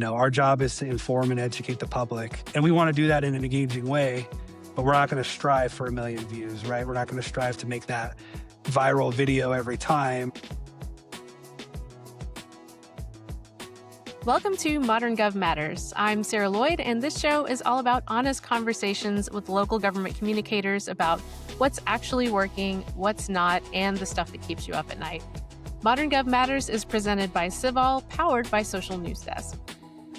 Our job is to inform and educate the public, and we want to do that in an engaging way, but we're not going to strive for a million views, right? We're not going to strive to make that viral video every time. Welcome to Modern Gov Matters. I'm Sarah Lloyd, and this show is all about honest conversations with local government communicators about what's actually working, what's not, and the stuff that keeps you up at night. Modern Gov Matters is presented by Civol, powered by Social News Desk.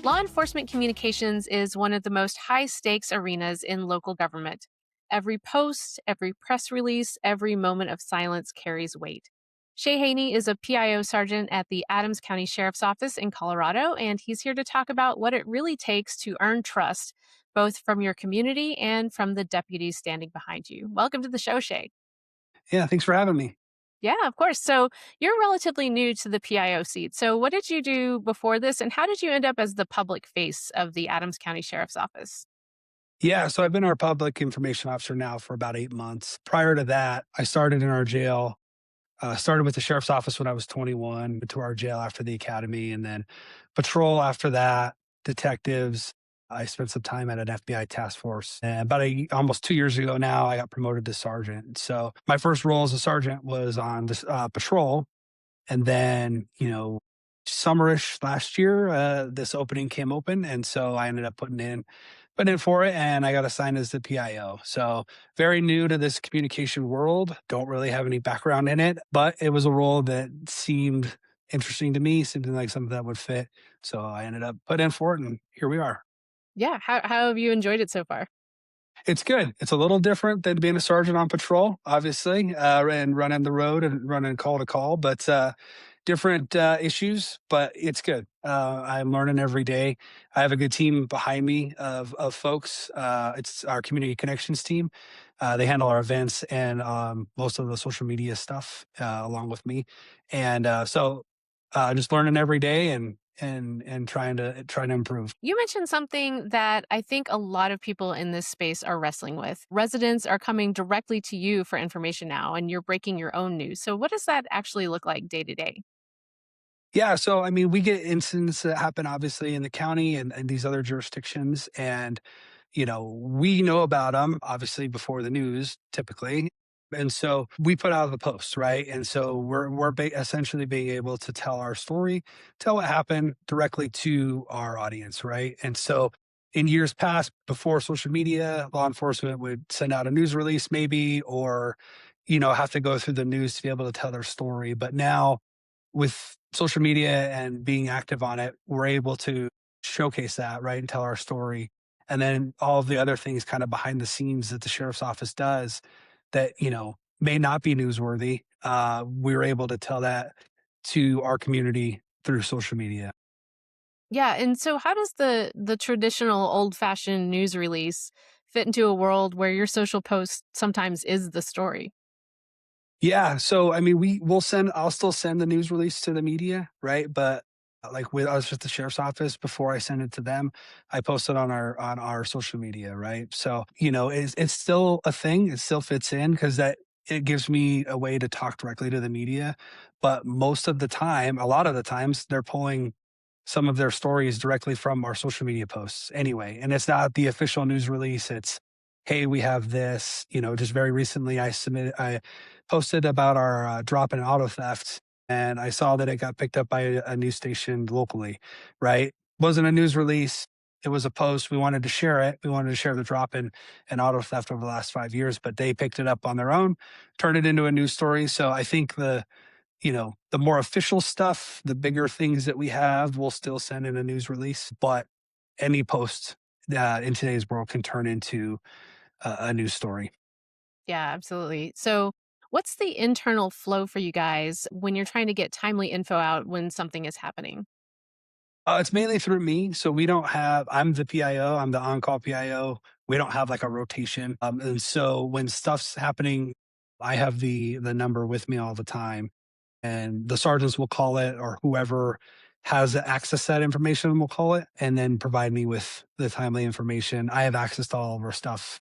Law enforcement communications is one of the most high-stakes arenas in local government. Every post, every press release, every moment of silence carries weight. Shea Haney is a PIO sergeant at the Adams County Sheriff's Office in Colorado, and he's here to talk about what it really takes to earn trust, both from your community and from the deputies standing behind you. Welcome to the show, Shea. Yeah, thanks for having me. Yeah, of course. So you're relatively new to the PIO seat. So what did you do before this, and how did you end up as the public face of the Adams County Sheriff's Office? Yeah, so I've been our public information officer now for about 8 months. Prior to that, I started in our jail. Started with the sheriff's office when I was 21, went to our jail after the academy, and then patrol after that, detectives. I spent some time at an FBI task force. And almost 2 years ago now, I got promoted to sergeant. So my first role as a sergeant was on this patrol. And then, summerish last year, this opening came open. And so I ended up putting in for it, and I got assigned as the PIO. So very new to this communication world. Don't really have any background in it, but it was a role that seemed interesting to me, something like something that would fit. So I ended up put in for it, and here we are. Yeah, how have you enjoyed it so far? It's good. It's a little different than being a sergeant on patrol, obviously, and running the road and running call to call, but different issues, but it's good. I'm learning every day. I have a good team behind me of folks. It's our community connections team. They handle our events and most of the social media stuff along with me, and just learning every day and trying to improve. You mentioned something that I think a lot of people in this space are wrestling with. Residents are coming directly to you for information now, and you're breaking your own news. So, what does that actually look like day to day? Yeah, so I mean, we get incidents that happen obviously in the county and these other jurisdictions, and we know about them obviously before the news typically, and so we put out the post, right? And so we're essentially being able to tell our story, tell what happened directly to our audience, right? And so in years past, before social media, law enforcement would send out a news release maybe, or have to go through the news to be able to tell their story. But now with social media and being active on it, we're able to showcase that, right, and tell our story. And then all of the other things kind of behind the scenes that the sheriff's office does that, may not be newsworthy. We're able to tell that to our community through social media. Yeah, and so how does the traditional old-fashioned news release fit into a world where your social post sometimes is the story? Yeah. So, I mean, I'll still send the news release to the media, right? But like with us with the sheriff's office, before I send it to them, I post it on our social media, right? So, it's still a thing. It still fits in because it gives me a way to talk directly to the media. But most of the time, a lot of the times, they're pulling some of their stories directly from our social media posts anyway. And it's not the official news release. It's, hey, we have this. Just very recently, I posted about our drop in auto theft, and I saw that it got picked up by a news station locally, right? Wasn't a news release. It was a post. We wanted to share it. We wanted to share the drop in auto theft over the last 5 years, but they picked it up on their own, turned it into a news story. So I think the more official stuff, the bigger things that we have, we'll still send in a news release, but any post in today's world can turn into a news story. Yeah, absolutely. So, what's the internal flow for you guys when you're trying to get timely info out when something is happening? It's mainly through me. So I'm the PIO, I'm the on-call PIO. We don't have like a rotation. And so when stuff's happening, I have the number with me all the time. And the sergeants will call it, or whoever has access to that information will call it and then provide me with the timely information. I have access to all of our stuff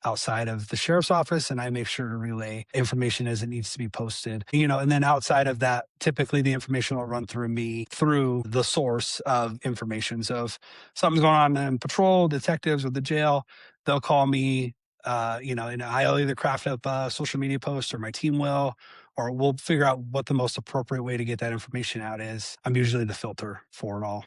outside of the sheriff's office, and I make sure to relay information as it needs to be posted. And then outside of that, typically the information will run through me through the source of information. So if something's going on in patrol, detectives or the jail, they'll call me. And I'll either craft up a social media post or my team will, or we'll figure out what the most appropriate way to get that information out is. I'm usually the filter for it all.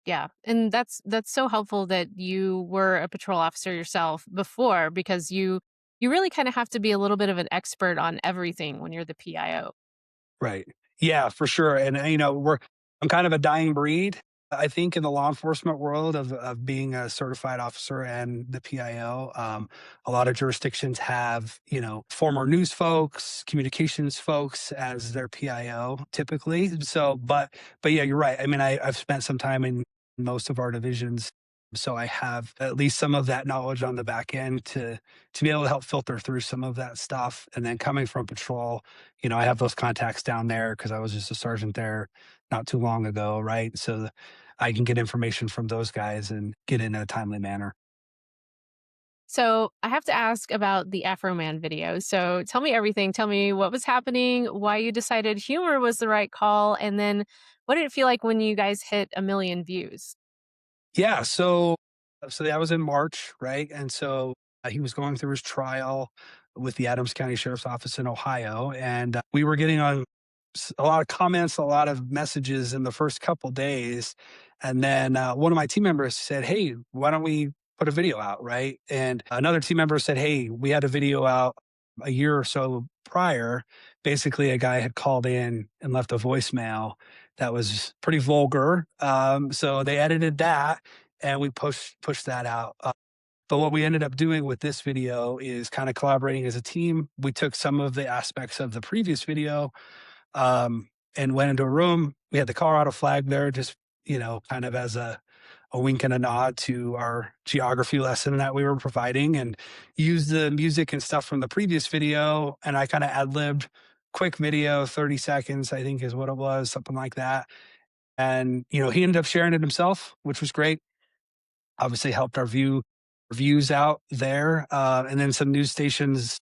Yeah, and that's so helpful that you were a patrol officer yourself before because you really kind of have to be a little bit of an expert on everything when you're the PIO. Right. Yeah, for sure. And I'm kind of a dying breed, I think, in the law enforcement world of being a certified officer and the PIO. A lot of jurisdictions have, former news folks, communications folks as their PIO typically. So, but yeah, you're right. I mean, I've spent some time in most of our divisions. So I have at least some of that knowledge on the back end to be able to help filter through some of that stuff. And then coming from patrol, I have those contacts down there because I was just a sergeant there not too long ago, right? So I can get information from those guys and get in a timely manner. So I have to ask about the Afro Man video. So tell me everything. Tell me what was happening, why you decided humor was the right call, and then what did it feel like when you guys hit 1 million views? Yeah, so that was in March, right? And so he was going through his trial with the Adams County Sheriff's Office in Ohio, and we were getting on a lot of comments, a lot of messages in the first couple days, and then one of my team members said, "Hey, why don't we put a video out?" Right, and another team member said, "Hey, we had a video out a year or so prior. Basically, a guy had called in and left a voicemail that was pretty vulgar. So they edited that and we pushed that out. But what we ended up doing with this video is kind of collaborating as a team. We took some of the aspects of the previous video and went into a room. We had the Colorado flag there, just kind of as a wink and a nod to our geography lesson that we were providing, and used the music and stuff from the previous video. And I kind of ad libbed quick video, 30 seconds, I think is what it was, something like that. And he ended up sharing it himself, which was great. Obviously helped our views out there. And then some news stations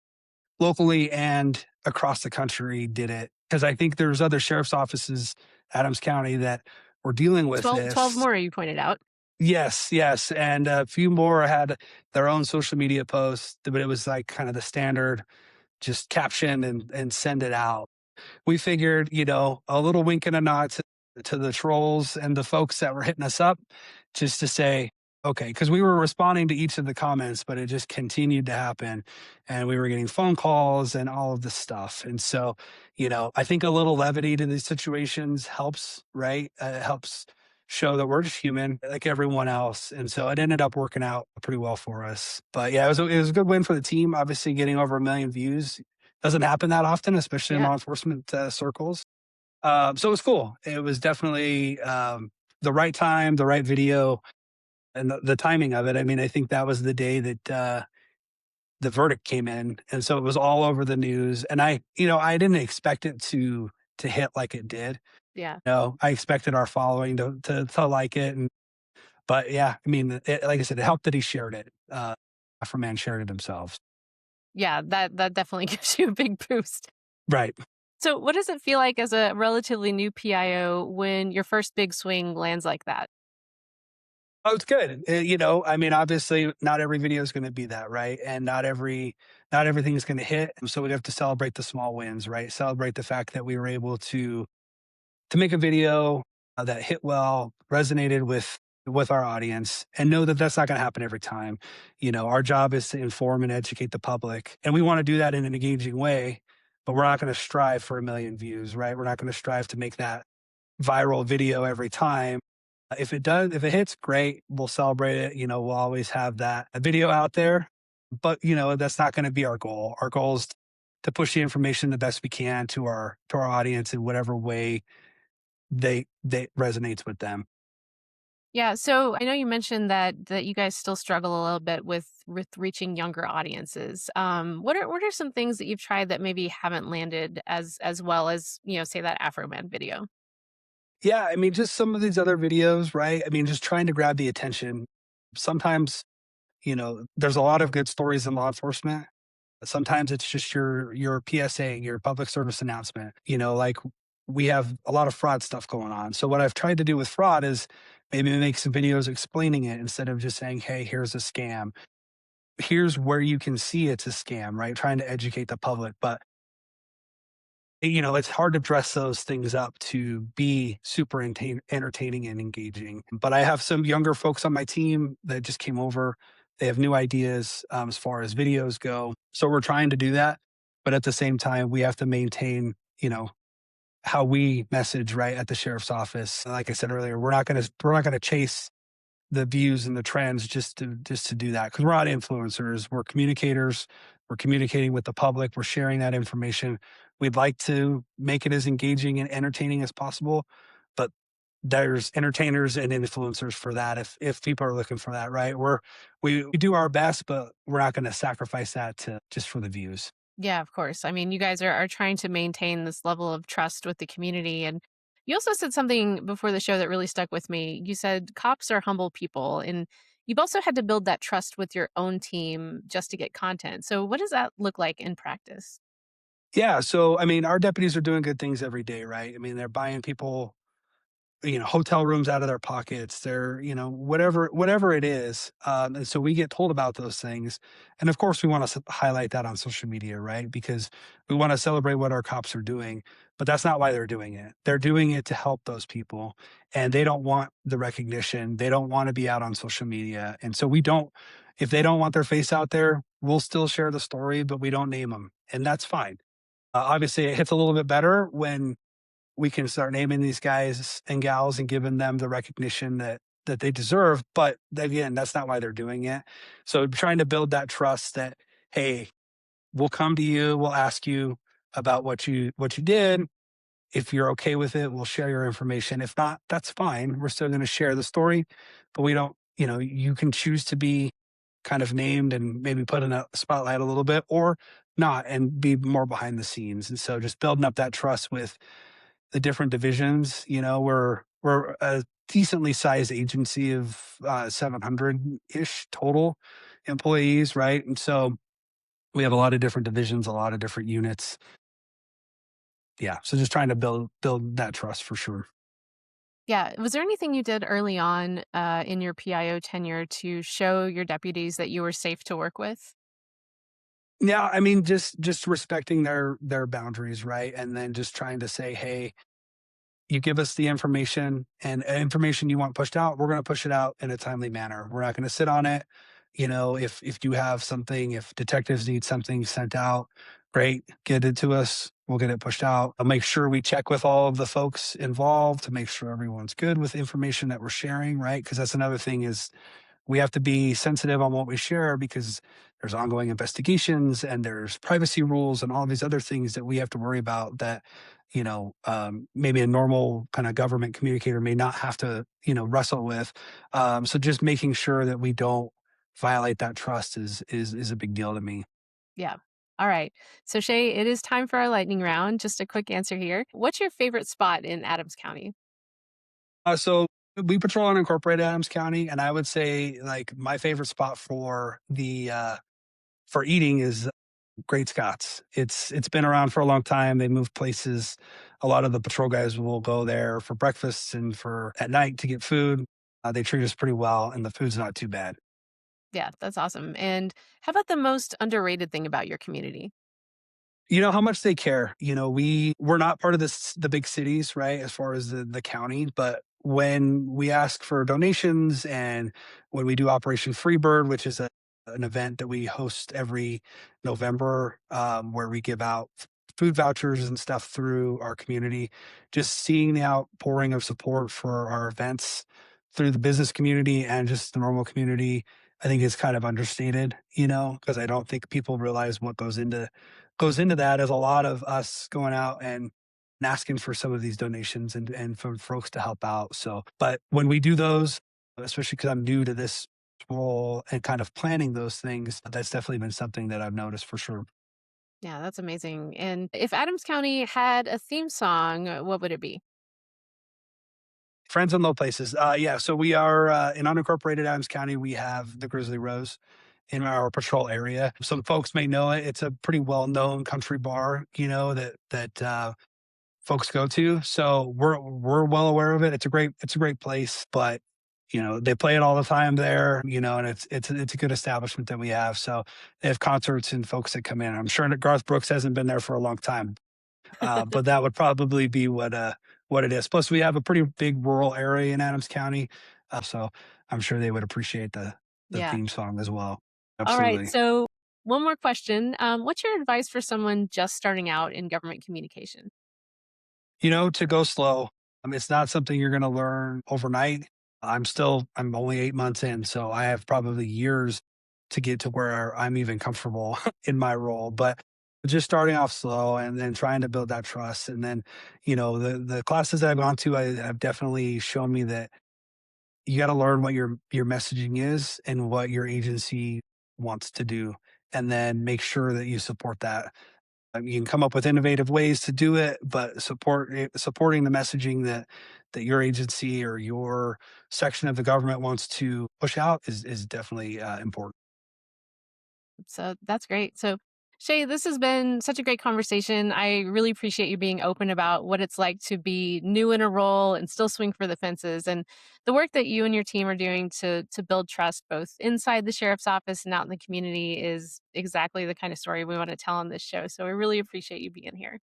locally and across the country did it, because I think there's other sheriff's offices, Adams County, that were dealing with 12 this. more you pointed out. Yes, yes, and a few more had their own social media posts, but it was like kind of the standard, just caption and send it out. We figured, a little wink and a nod to the trolls and the folks that were hitting us up, just to say, okay, because we were responding to each of the comments, but it just continued to happen. And we were getting phone calls and all of this stuff. And so, I think a little levity to these situations helps, right? It helps show that we're just human like everyone else. And so it ended up working out pretty well for us. But yeah, it was a good win for the team. Obviously, getting over 1 million views doesn't happen that often, especially in Yeah. law enforcement circles. So it was cool. It was definitely the right time, the right video, and the timing of it. I mean, I think that was the day that the verdict came in, and so it was all over the news. And I didn't expect it to hit like it did. Yeah. No, I expected our following to like it, but yeah, I mean, like I said, it helped that he shared it. Afro shared it himself. Yeah, that definitely gives you a big boost. Right. So, what does it feel like as a relatively new PIO when your first big swing lands like that? Oh, it's good. I mean, obviously, not every video is going to be that, right? And not everything is going to hit. So we have to celebrate the small wins, right? Celebrate the fact that we were able to make a video that hit well, resonated with our audience, and know that that's not going to happen every time. Our job is to inform and educate the public, and we want to do that in an engaging way. But we're not going to strive for 1 million views, right? We're not going to strive to make that viral video every time. If it hits, great. We'll celebrate it. We'll always have that video out there, but that's not going to be our goal. Our goal is to push the information the best we can to our audience in whatever way they resonates with them. Yeah, so I know you mentioned that you guys still struggle a little bit with reaching younger audiences. What are some things that you've tried that maybe haven't landed as well as say that Afro Man video? Yeah, I mean, just some of these other videos, right? I mean, just trying to grab the attention. Sometimes, There's a lot of good stories in law enforcement. Sometimes it's just your PSA, your public service announcement. Like we have a lot of fraud stuff going on. So what I've tried to do with fraud is maybe make some videos explaining it instead of just saying, "Hey, here's a scam. Here's where you can see it's a scam," right? Trying to educate the public, but it's hard to dress those things up to be super entertaining and engaging. But I have some younger folks on my team that just came over. They have new ideas as far as videos go. So we're trying to do that. But at the same time, we have to maintain, how we message right at the sheriff's office. Like I said earlier, we're not gonna chase the views and the trends just to do that because we're not influencers. We're communicators. We're communicating with the public. We're sharing that information. We'd like to make it as engaging and entertaining as possible, but there's entertainers and influencers for that. If people are looking for that, right? We do our best, but we're not going to sacrifice that to just for the views. Yeah, of course. I mean, you guys are trying to maintain this level of trust with the community. And you also said something before the show that really stuck with me. You said cops are humble people, and you've also had to build that trust with your own team just to get content. So, what does that look like in practice? Yeah. So I mean, our deputies are doing good things every day, right? I mean, they're buying people hotel rooms out of their pockets. They're, whatever it is. And so we get told about those things. And of course, we want to highlight that on social media, right? Because we want to celebrate what our cops are doing, but that's not why they're doing it. They're doing it to help those people and they don't want the recognition. They don't want to be out on social media. And so if they don't want their face out there, we'll still share the story, but we don't name them. And that's fine. Obviously, it hits a little bit better when we can start naming these guys and gals and giving them the recognition that they deserve. But again, that's not why they're doing it. So trying to build that trust that, hey, we'll come to you, we'll ask you about what you did. If you're okay with it, we'll share your information. If not, that's fine. We're still going to share the story, but we don't, you can choose to be kind of named and maybe put in a spotlight a little bit or not and be more behind the scenes. And so just building up that trust with the different divisions. We're a decently sized agency of 700 ish total employees, right? And so we have a lot of different divisions, a lot of different units. Yeah, so just trying to build that trust for sure. Yeah. Was there anything you did early on in your PIO tenure to show your deputies that you were safe to work with? Yeah, I mean, just respecting their boundaries, right? And then just trying to say, hey, you give us the information and information you want pushed out, we're going to push it out in a timely manner. We're not going to sit on it. If you have something, if detectives need something sent out, great, get it to us. We'll get it pushed out. I'll make sure we check with all of the folks involved to make sure everyone's good with the information that we're sharing, right? Because that's another thing is we have to be sensitive on what we share because there's ongoing investigations and there's privacy rules and all these other things that we have to worry about that maybe a normal kind of government communicator may not have to wrestle with. So just making sure that we don't violate that trust is a big deal to me. Yeah. All right. So, Shay, it is time for our lightning round. Just a quick answer here. What's your favorite spot in Adams County? So we patrol in unincorporated Adams County, and I would say like my favorite spot for the for eating is Great Scots. It's been around for a long time. They moved places. A lot of the patrol guys will go there for breakfast and for at night to get food. They treat us pretty well, and the food's not too bad. Yeah, that's awesome. And how about the most underrated thing about your community? You know how much they care. We're not part of the big cities, right? As far as the county, but when we ask for donations and when we do Operation Freebird, which is an event that we host every November, where we give out food vouchers and stuff through our community, just seeing the outpouring of support for our events through the business community and just the normal community, I think is kind of understated, because I don't think people realize what goes into that is a lot of us going out and asking for some of these donations and for folks to help out. So, but when we do those, especially because I'm new to this role and kind of planning those things, that's definitely been something that I've noticed for sure. Yeah, that's amazing. And if Adams County had a theme song, what would it be? Friends in low places. Yeah, so we are in unincorporated Adams County. We have the Grizzly Rose in our patrol area. Some folks may know it. It's a pretty well-known country bar, that folks go to. So we're well aware of it. It's a great place, but they play it all the time there. And it's a good establishment that we have. So they have concerts and folks that come in. I'm sure that Garth Brooks hasn't been there for a long time, but that would probably be what it is. Plus, we have a pretty big rural area in Adams County, so I'm sure they would appreciate the Yeah. theme song as well. All right. Absolutely. So, one more question. What's your advice for someone just starting out in government communication? To go slow. It's not something you're going to learn overnight. I'm only 8 months in, so I have probably years to get to where I'm even comfortable in my role. But just starting off slow and then trying to build that trust. And then, the classes that I've gone to, I have definitely shown me that you got to learn what your messaging is and what your agency wants to do, and then make sure that you support that. You can come up with innovative ways to do it, but supporting the messaging that your agency or your section of the government wants to push out is definitely important. So that's great. So, Shay, this has been such a great conversation. I really appreciate you being open about what it's like to be new in a role and still swing for the fences, and the work that you and your team are doing to build trust both inside the sheriff's office and out in the community is exactly the kind of story we want to tell on this show. So, I really appreciate you being here.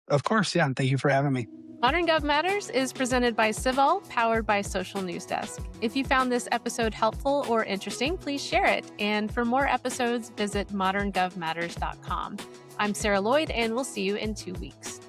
Of course, yeah. And thank you for having me. Modern Gov Matters is presented by Civol, powered by Social News Desk. If you found this episode helpful or interesting, please share it. And for more episodes, visit moderngovmatters.com. I'm Sarah Lloyd, and we'll see you in 2 weeks.